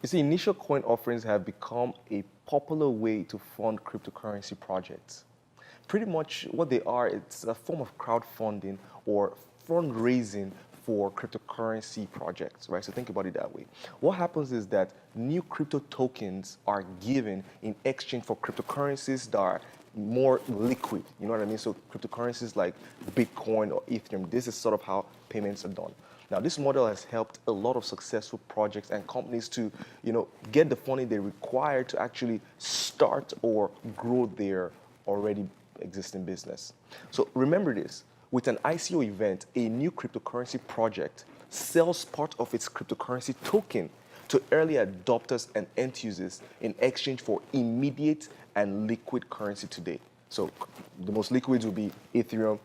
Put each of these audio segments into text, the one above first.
You see, initial coin offerings have become a popular way to fund cryptocurrency projects. Pretty much what they are, it's a form of crowdfunding or fundraising for cryptocurrency projects, right? So think about it that way. What happens is that new crypto tokens are given in exchange for cryptocurrencies that are more liquid. You know what I mean? So cryptocurrencies like Bitcoin or Ethereum, this is sort of how payments are done. Now, this model has helped a lot of successful projects and companies to, get the funding they require to actually start or grow their already existing business. So remember this, with an ICO event, a new cryptocurrency project sells part of its cryptocurrency token to early adopters and end users in exchange for immediate and liquid currency today. So the most liquid will be Ethereum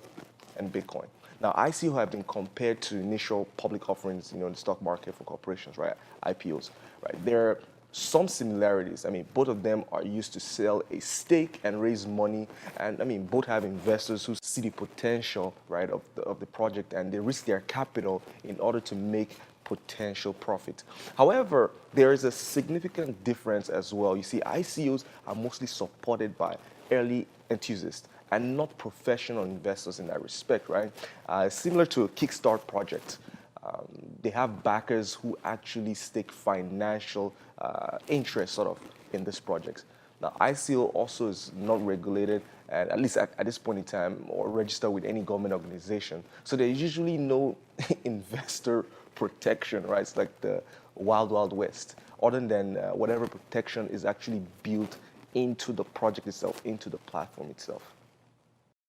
and Bitcoin. Now, ICO have been compared to initial public offerings, in the stock market for corporations, right? IPOs, right? There are some similarities. I mean, both of them are used to sell a stake and raise money, and I mean, both have investors who see the potential, right, of the project, and they risk their capital in order to make potential profit. However, there is a significant difference as well. You see, ICOs are mostly supported by early enthusiasts and not professional investors in that respect, right? Similar to a Kickstart project, they have backers who actually stake financial interest sort of in this project. Now, ICO also is not regulated, and at least at this point in time, or registered with any government organization. So there's usually no investor protection, right? It's like the wild, wild west, other than whatever protection is actually built into the project itself, into the platform itself.